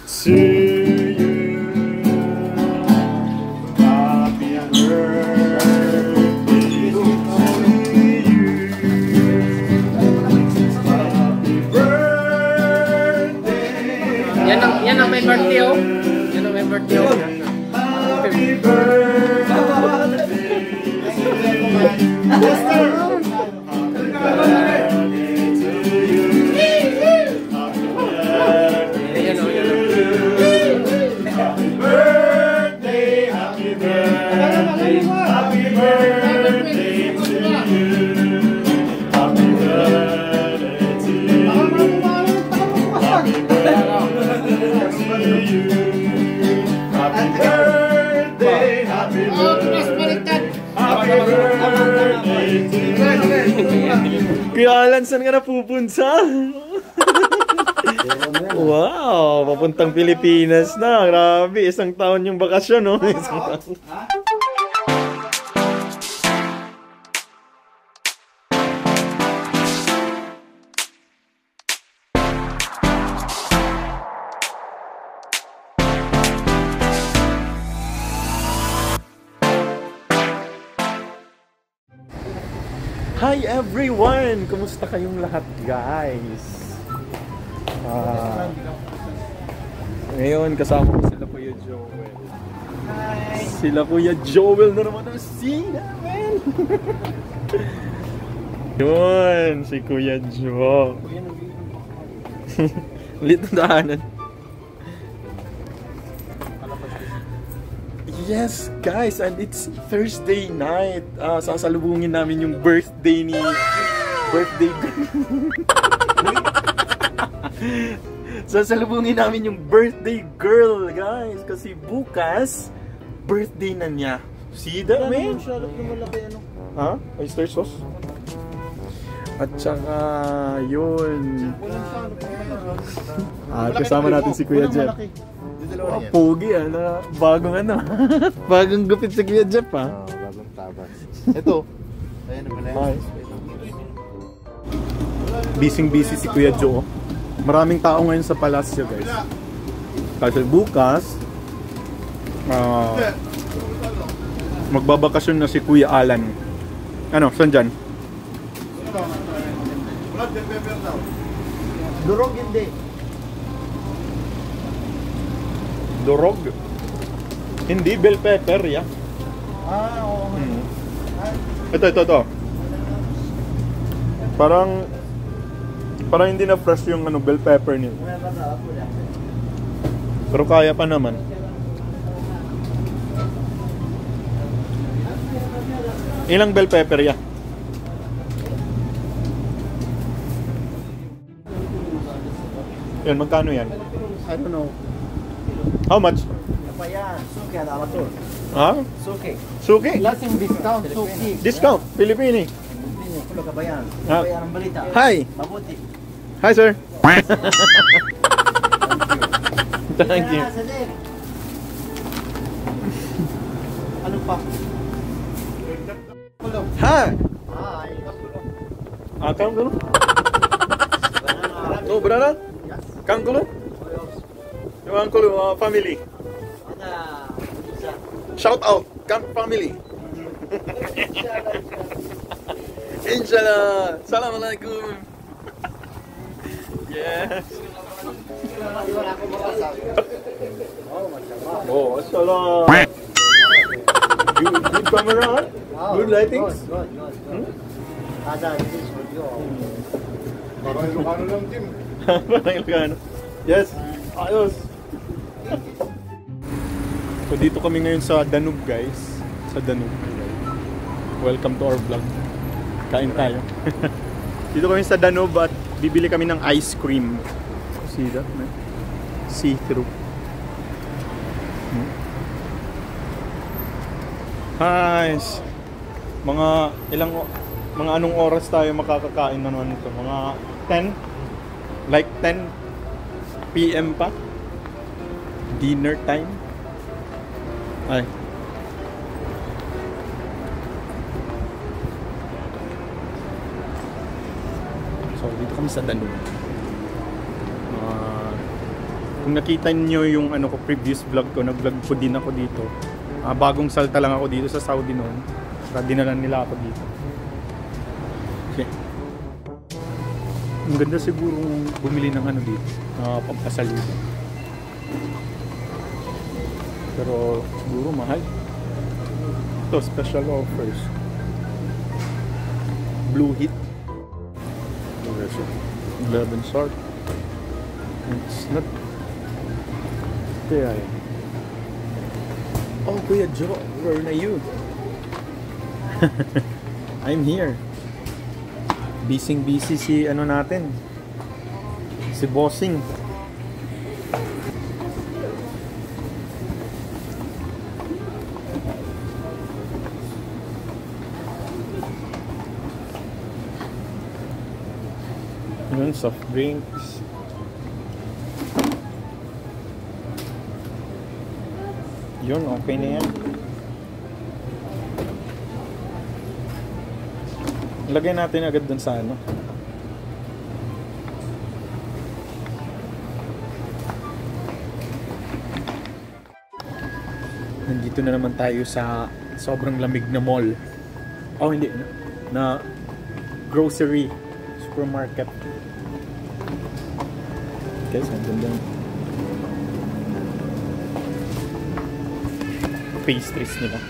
to you. Happy birthday to you. Happy birthday. Yan ang may birthday oh. Yan ang may birthday oh. Happy birthday. Kuya Alan, saan ka na pupunta? Wow, papuntang Pilipinas na. Grabe, isang taon yung bakasyon, no? Isang taon. Hi everyone! Kumusta kayong lahat, guys? Ngayon kasama ko sila Kuya Joel. Hi! Sila Kuya Joel na naman ang sina, man! Yun, si Kuya Jo. Ulit ang daanan. Yes, guys, and it's Thursday night. Sasalubungin namin yung birthday ni... Sasalubungin namin yung birthday girl, guys. Kasi bukas, birthday na niya. See that, man? Ha? Oyster sauce? At saka, yun. Kasama natin si Kuya Jeff. Pogi na bagong bagong gupit si Kuya Jeff Bagong tabas. Ito. Ayan naman na yan. Busy si Kuya Jo. Maraming tao ngayon sa palasyo, guys. Kasi bukas magbabakasyon na si Kuya Alan. Ano, saan dyan? Durog hindi. Durog? Hindi, bell pepper, yeah. Oo. Ito. Parang hindi na fresh yung bell pepper niya. Pero kaya pa naman. Ilang bell pepper, yeah? Yan, magkano yan? I don't know. How much? Apa yan? Suki ada amatur. Ha? Suki. Suki? Lasing discount suki. Discount, Pilipini. Ini pulo kabayan. Ah. Kabayan ang balita. Hi. Mabuti. Hi, sir. Thank you. Ano pa? Hi. Hi. Kang dulu. Oh, brother. Kang dulu. Yung uncle, family. Shout out, Kang family. Inshallah. Assalamualaikum. Yes. Oh, mashallah. Good camera, good lightings. Good. Ada this for you. Parang Ilocano lang, Tim. Parang Ilocano. Yes. Ayos. So dito kami ngayon sa Danube, guys. Sa Danube. Welcome to our vlog. Kain tayo. Dito kami sa Danube at bibili kami ng ice cream. See that, man? See-through. Hi. Mga anong oras tayo makakakain na naman ito? Mga 10? Like 10 PM pa? Dinner time? Ay. So, dito kami sa Danube. Kung nakita niyo yung ano ko, previous vlog ko, nag-vlog ko din ako dito. Bagong salta lang ako dito sa Saudi noon. Saka dinala nila ako dito. Okay. Ang ganda siguro bumili ng ano dito, pampasalubong. Pero siguro mahal. Ito, special offers. Blue Heat. 11 sort. It's not. Kaya yun. Oh, Kuya Joe, where are you? I'm here. Busy si ano natin. Si Bossing. Yun, soft drinks. Yun, okay na yan. Lagay natin agad dun sa ano. Nandito na naman tayo sa sobrang lamig na mall. Oh, hindi. Na grocery. Supermarket. Okay, so ganda. Pastries nila.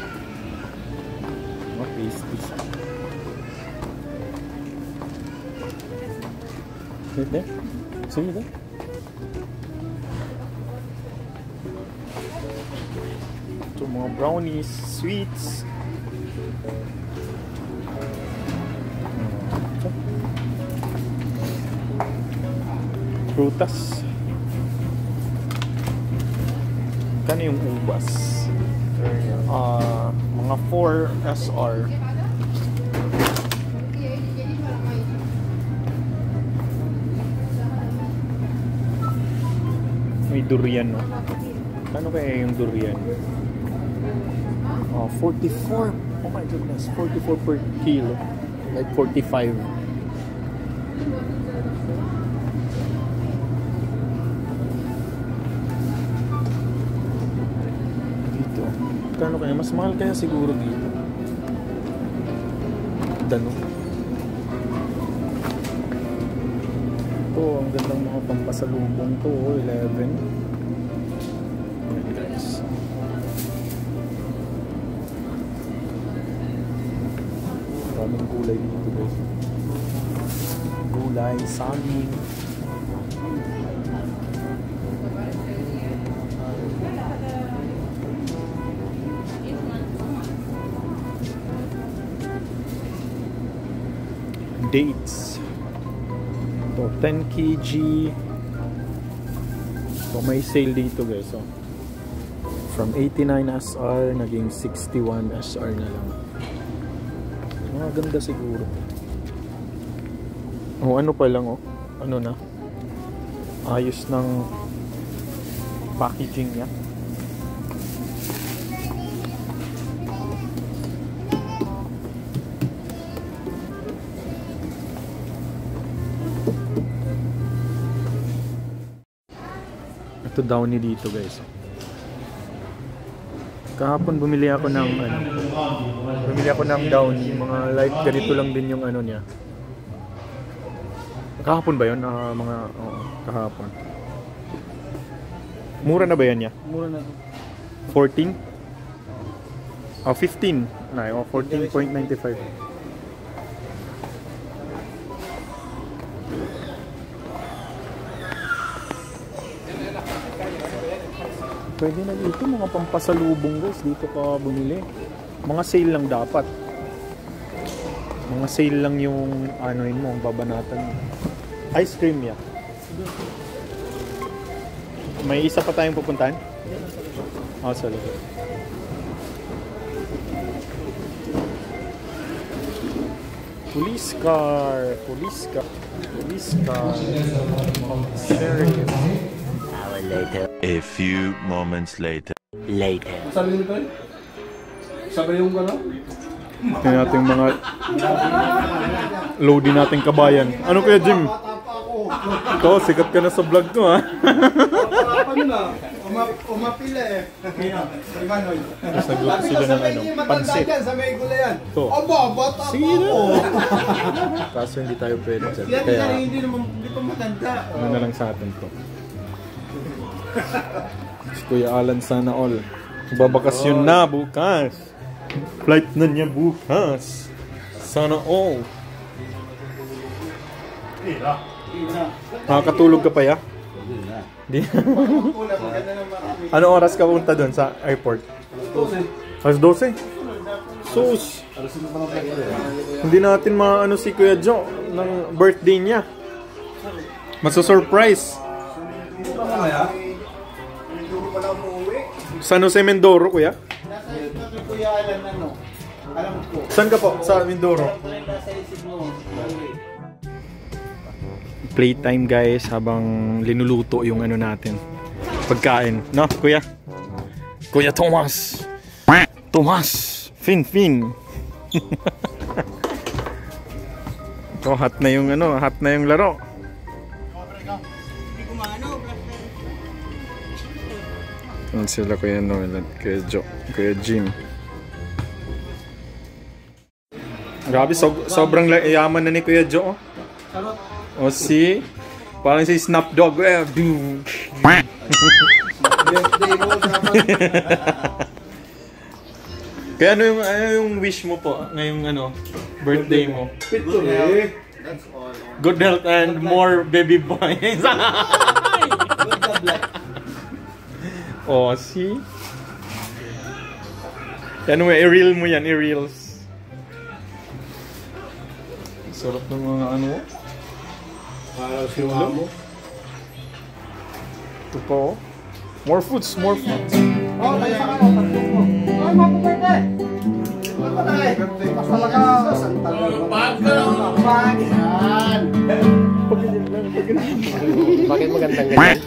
Mga pastries. Right there? See there? Ito mga brownies, sweets. Prutas. Kano yung ubas? Mga 4 SR. May durian, no? Kano kaya yung durian? 44. Oh my goodness, 44 per kilo. Like 45. Kano kaya? Mas mahal kaya siguro dito. Dano. Ito, ang gandang mga pampasalubong to. 11. Ayan guys. Maraming gulay dito guys. Gulay, saging. Dates. So 10 kg. So may sale dito guys. So from 89 SR naging 61 SR na lang. Mga ganda siguro. Oh, ano pa lang oh. Ano na? Ayos ng packaging niya. Ito Downy dito guys. Kahapon bumili ako ng ano. Bumili ako ng Downy, mga like ganito lang din yung ano niya. Kahapon ba 'yon? Mga kahapon. Mura na ba yan niya? Mura na to. 14? 15. Ay, 14.95. Pwede na dito mga pampasalubong guys, dito ka bumili. Mga sale lang dapat. Mga sale lang yung anoin mo, ang babanatan mo. Ice cream ya. May isa pa tayong pupuntahan? Oh, sa likod. Police car, police car, police car. Sheriff. A few moments later. Sabi nito? Sabi yung gano'n? Ito natin mga loading natin kabayan. Ano kaya Jim? Ito, sikat ka na sa vlog ko ha. Umapila eh. Tapos nagluto sila ng ano, pansit. Sa may gulayan. Ito. Aba, bata pa Sige na. ako. Kaso hindi tayo pwede dyan. Yan, Kaya hindi pa matanda. ano na lang sa atin to. Si Kuya Alan sana all. Babakasyon na bukas. Flight na niya bukas. Sana all. Nakakatulog ka pa ya? Hindi. Ano oras ka punta doon sa airport? Alas 12. Sus. Hindi natin maano si Kuya Joe ng birthday niya. Maso-surprise. San Jose Mindoro, Kuya? Nasa Kuya Alan ano? Alam ko. Saan ka po? Sa Mindoro? Nasa isip mo. Playtime guys habang linuluto yung ano natin. Pagkain. No, Kuya? Kuya Thomas! Thomas! Fin! So, hot na yung ano, hot na yung laro. Yan sila Kuya Noel at Kuya Joe, Kuya Jim. Grabe, sobrang yaman na ni Kuya Joe. O si, parang si Snapdog. Kaya ano yung wish mo po ngayong ano, birthday mo? That's all. Good health and more baby boys. Oh, see? Ano mo, i-reel mo yan, i-reels. Sarap ng mga ano. Ulo. Ito po. More foods, more foods. Oh, tayo sa ano, tatlong mo. Oh, mapapwede! Mas talaga. Bag ka lang. Bag. Yan. Bakit magandang ganyan?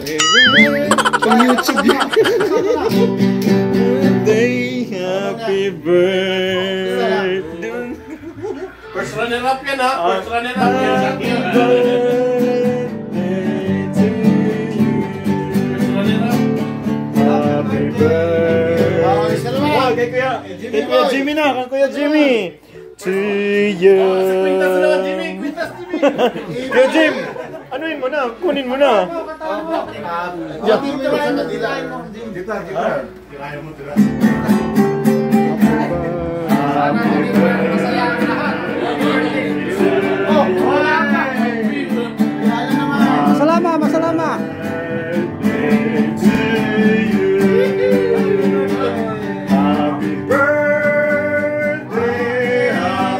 Pang YouTube yan. Birthday, happy birthday. First runner-up yan ha? First runner-up yan. Happy birthday to you. First runner-up. Happy birthday. Kay Kuya Jimmy na, kay Kuya Jimmy. To you. Quintas na Jimmy. Quintas Jimmy. Kuya Jim, anuin mo na, kunin mo na. Masalama, masalama. Happy birthday, happy birthday.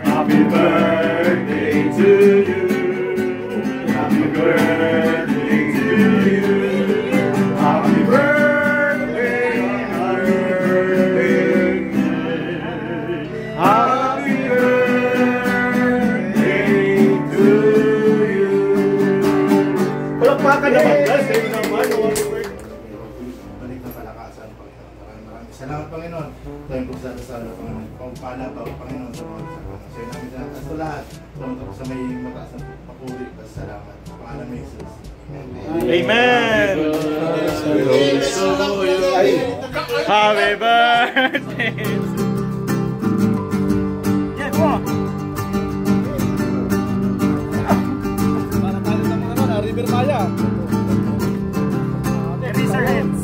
Happy birthday to you. Happy birthday to you. Happy birthday, happy birthday. Happy birthday to you. Palakpakan naman, guys. Kayo naman. Balik na palakasan, Panginoon. Maraming salamat, Panginoon. Tayong pagsasasalo, Panginoon. Pangpala pa, Panginoon, sa mga sakot. Sa'yo namin dinatas sa lahat. Salamat sa may mataas na papuri. Salamat. Pangalan ni Jesus. Amen. Happy birthday. Yeah, go on. Para tayo sa mga na River Maya. Raise our hands.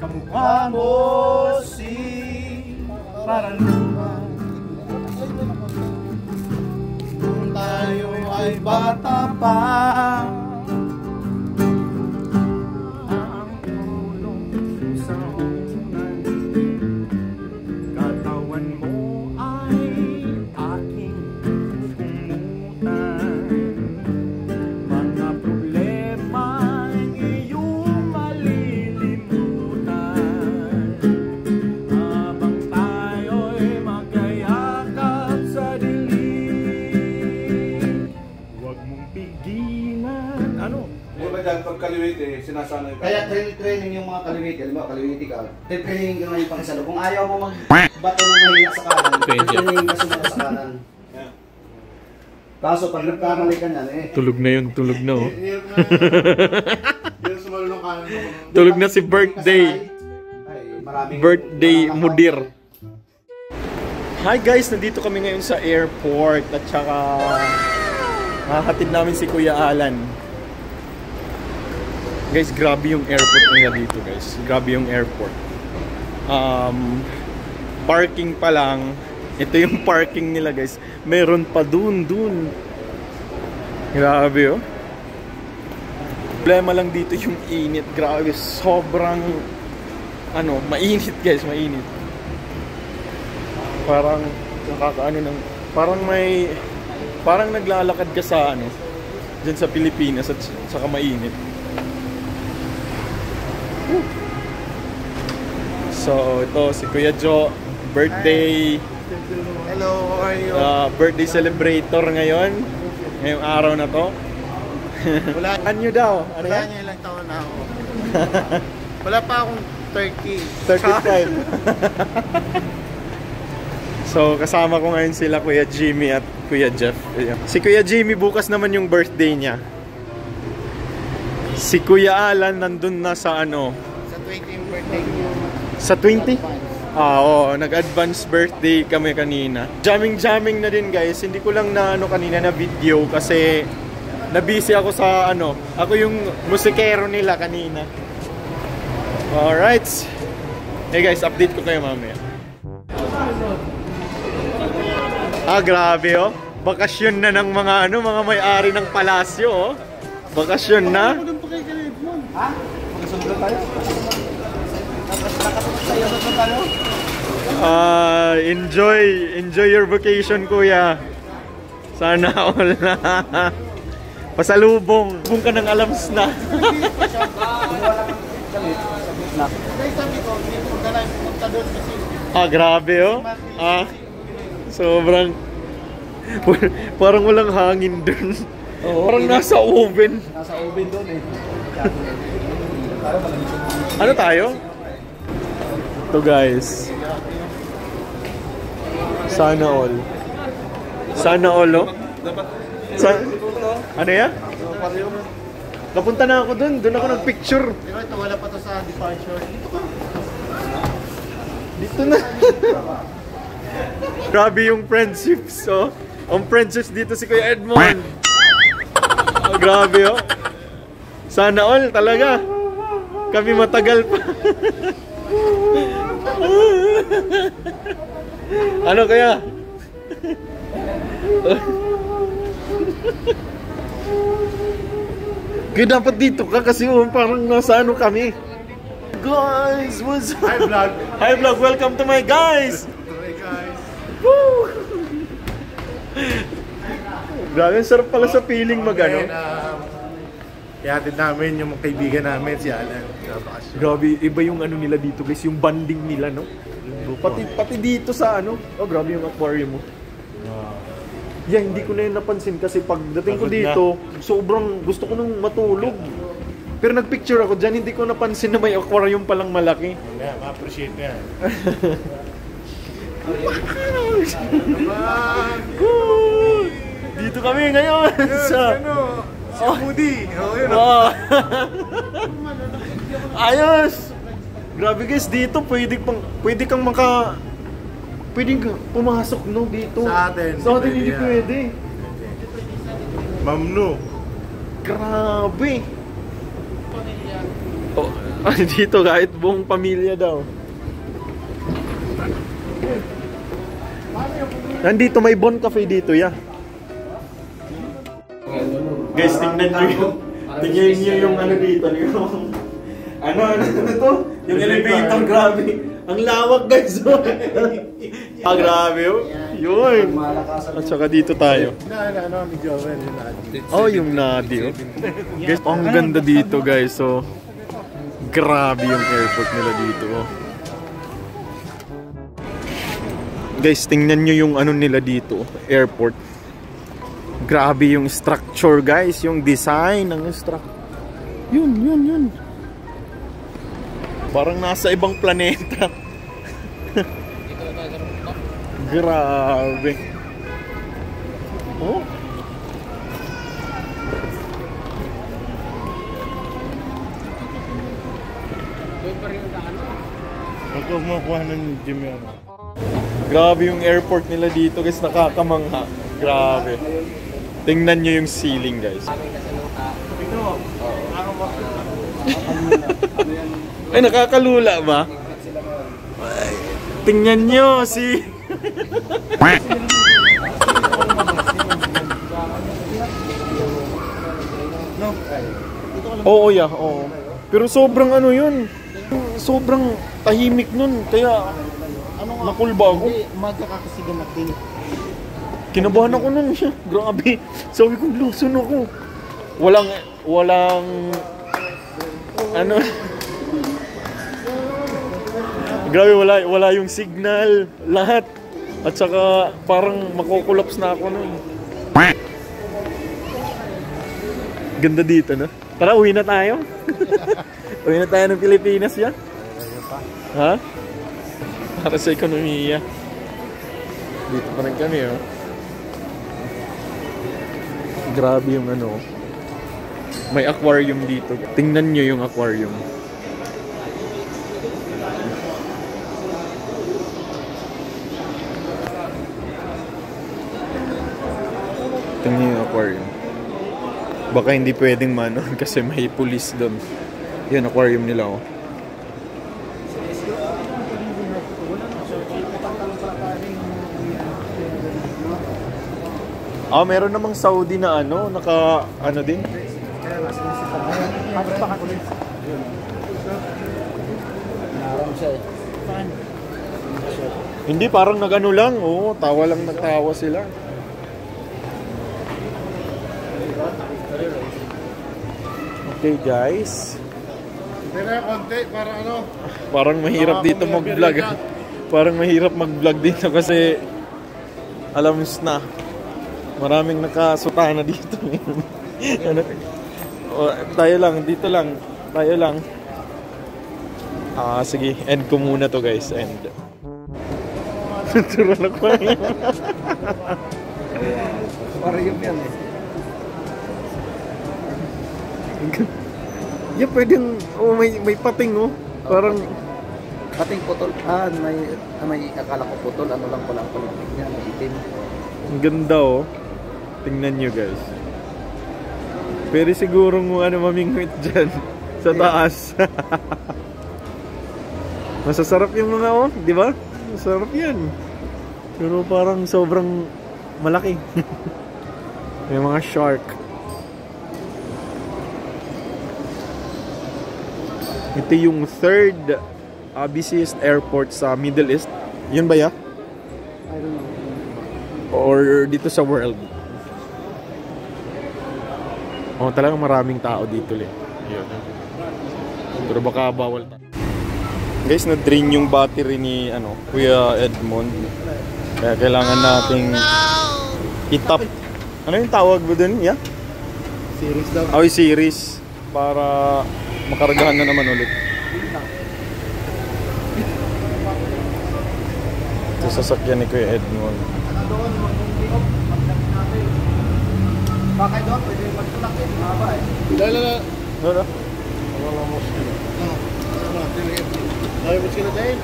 Kamukha mo si parang lupa. Kung tayo ay bata pa, ang tulong sa unan, katawan mo ay aking kumutan. Mga problema iyong malilimutan, habang tayo'y magkayakap sa dilim. Huwag mong pigilan dyan, pag kaliwete, sinasanay ka. Kaya training yung mga kaliwiti. Alam mo, kaliwiti ka. Training ka ngayon pang isa. Kung ayaw mo magbato ng mahina sa kanan, training ka sumunod sa kanan. Kaso pag nagkakamali ka niyan eh. Tulog na yun, tulog na oh. Yung sumalong kanan mo. Tulog na si birthday. Birthday mudir. Hi guys, nandito kami ngayon sa airport at saka hahatid namin si Kuya Alan. Guys, grabe yung airport nila dito guys. Grabe yung airport. Parking pa lang. Ito yung parking nila guys. Meron pa dun. Grabe oh. Problema lang dito yung init. Grabe, sobrang mainit guys, mainit. Parang nakakaano ng parang naglalakad ka sa diyan sa Pilipinas at saka mainit. So ito si Kuya Joe, birthday. Hello, how are you? Birthday celebrator ngayong araw na to. Wala. Anyo daw? Ano Wala yan? niya ilang taon na ako. Wala pa akong 35. So kasama ko ngayon sila Kuya Jimmy at Kuya Jeff. Ayan. Si Kuya Jimmy bukas naman yung birthday niya. Si Kuya Alan nandun na sa Sa 20 yung birthday niyo. Sa 20? Oo, nag-advance birthday kami kanina. Jamming na din guys. Hindi ko lang na kanina na video kasi na-busy ako sa ako yung musikero nila kanina. Alright. Hey guys, update ko kayo mamaya. Grabe oh. Bakasyon na ng mga mga may-ari ng palasyo oh. Bakasyon na. Ha? Magkasunod na tayo? Enjoy your vacation kuya. Sana all na. Pasalubong. Bung ka ng alams na. Grabe oh. Sobrang parang walang hangin dun. Parang nasa oven. Nasa oven doon eh. Ano tayo? Ito guys. Sana all. Sana all oh. Ano yan? Napunta na ako dun. Doon ako nagpicture. Pero ito, wala pa to sa departure. Dito na. Grabe yung friendships oh. Ang friendships dito si Kuya Edmond. Grabe oh. Sana all talaga. Kami matagal pa. Ano kaya? Kaya dapat dito ka kasi parang nasa kami. Guys, what's up? Hi vlog. Hi vlog, welcome to my guys. Hi guys. Woo! Grabe, sarap pala sa feeling Ihatid namin yung kaibigan namin si Alan. Grabe, iba yung nila dito guys, yung banding nila no. Pati dito sa grabe yung aquarium mo. Yan, hindi ko na yun napansin kasi pagdating ko dito, sobrang gusto ko nang matulog. Pero nagpicture ako dyan, hindi ko napansin na may aquarium palang malaki. Yeah, ma-appreciate niya. Dito kami ngayon sa Moody. Ayos. Grabe guys, dito pwede kang pumasok dito. Sa atin Hindi pwede. Mamnu. Grabe. Dito kahit buong pamilya daw. Nandito may Bon Cafe dito Guys, tingnan nyo yung dito. Ano to? Yung elevator, grabe. Ang lawak guys. Grabe yun. At saka dito tayo. Ni Joel, yung Nadi. Yung Nadi Guys, ang ganda dito guys. So, grabe yung airport nila dito Guys, tingnan nyo yung nila dito, airport. Grabe yung structure guys, yung design ng structure. Yun. Parang nasa ibang planeta. Grabe. Oh. Huwag ko makuha ng Jimmy ano. Grabe yung airport nila dito guys, nakakamangha. Grabe. Tingnan nyo yung ceiling guys. Ay, nakakalula ba? Ay, tingnan nyo si... Oo, yeah, oo. Pero sobrang ano yun. Sobrang tahimik nun. Kaya, nakulba ako. Magkakasigan natin. Kinabahan ako nun. Grabe. Sabi ko, lusun ako. Walang, ano, grabe, wala yung signal. Lahat. At saka, parang makukulaps na ako nun. Ganda dito, no? Tara, uwi na tayo. Uwi na tayo ng Pilipinas yan. Ha? Para sa ekonomiya. Dito pa rin kami, oh. Grabe yung ano. May aquarium dito. Tingnan nyo yung aquarium. Tingnan nyo yung aquarium. Baka hindi pwedeng manon kasi may police doon. Yan, aquarium nila, oh. Ah, meron namang Saudi na ano, ano din. Hindi, parang nagano lang, oh, tawa lang nagtawa sila. Okay, guys. Pero konti para ano. Parang mahirap dito mag-vlog. Parang mahirap mag-vlog dito kasi alam mo na. Maraming nakasutana dito. Ano? Tayo lang, dito lang. Tayo lang. Sige, end ko muna to guys. End. Tuturan ako. Aquarium yan eh. Yeah, pwedeng, oh, may pating, oh. Parang, Pating putol. May akala ko putol. Ano lang pala ang paligid niya. May itim. ang ganda, oh. Tingnan nyo, guys. Pero siguro mo ano mamingwit dyan sa taas. Masasarap yung mga, oh, di ba? Masarap yan. Pero parang sobrang malaki. May mga shark. Ito yung third busiest airport sa Middle East. Yun ba ya? I don't know. Or dito sa world? Oh, talagang maraming tao dito eh. Yun. Pero baka bawal tayo. Guys, na-drain yung battery ni Kuya Edmond. Kaya kailangan nating itap. Ano yung tawag mo dun? Yeah? Series daw. Oh, series. Para makargahan na naman ulit. Ito sasakyan ni Kuya Edmond. Bakit doon? Pwede magtulak eh. Mahaba eh. Lala. Ano? Ay, mo sila dahil.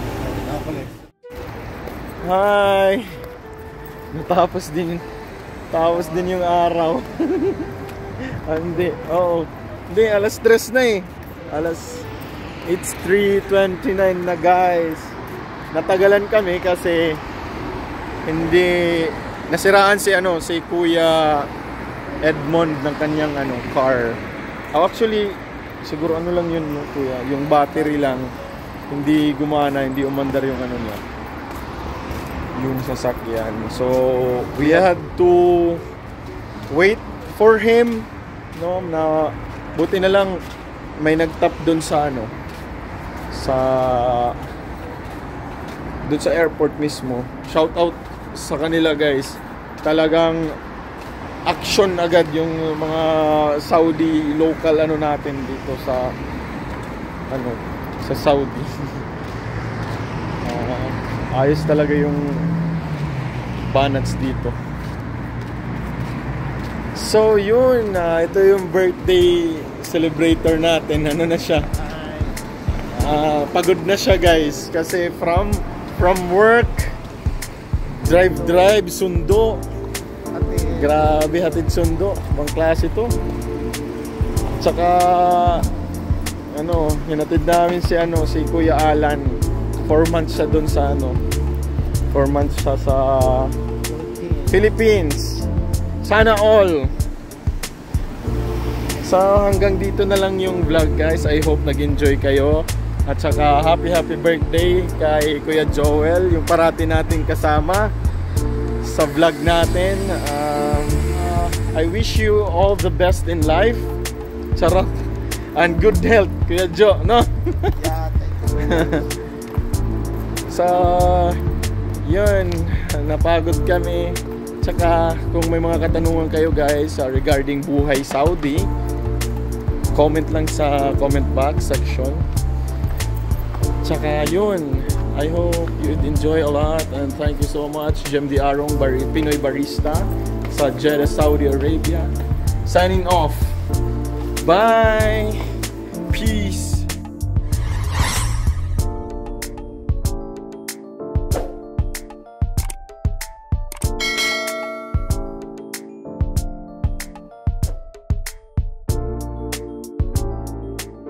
Hi! Natapos din yung araw. Hindi, oo. Hindi, alas 3 na eh. It's 3:29 na guys. Natagalan kami kasi hindi nasiraan si Kuya Edmond ng kanyang car. Actually, siguro lang yun, no, Kuya, yung battery lang hindi gumana, hindi umandar yung niya, yung sasakyan. So we had to wait for him, no, na buti na lang may nagtap doon sa doon sa airport mismo. Shout out sa kanila guys. Talagang action agad yung mga Saudi local ano natin dito sa Saudi. Ayos talaga yung banners dito. So yun, ito yung birthday celebrator natin. Ano na siya? Pagod na siya guys kasi from work, drive sundo. Grabe, hatid sundo. Ibang klase to. Tsaka hinatid namin si Kuya Alan. 4 months siya doon sa 4 months siya sa Philippines. Sana all. So hanggang dito na lang yung vlog guys. I hope nag-enjoy kayo. At saka happy birthday kay Kuya Joel, yung parati nating kasama sa vlog natin. I wish you all the best in life. Charot. And good health, Kuya Jo, no? Yeah, thank you. So, yun, napagod kami. Tsaka kung may mga katanungan kayo guys regarding buhay Saudi, comment lang sa comment box section. Tsaka yun, I hope you'd enjoy a lot and thank you so much. Jem D. Arong, Pinoy Barista sa Jeddah, Saudi Arabia. Signing off. Bye! Peace!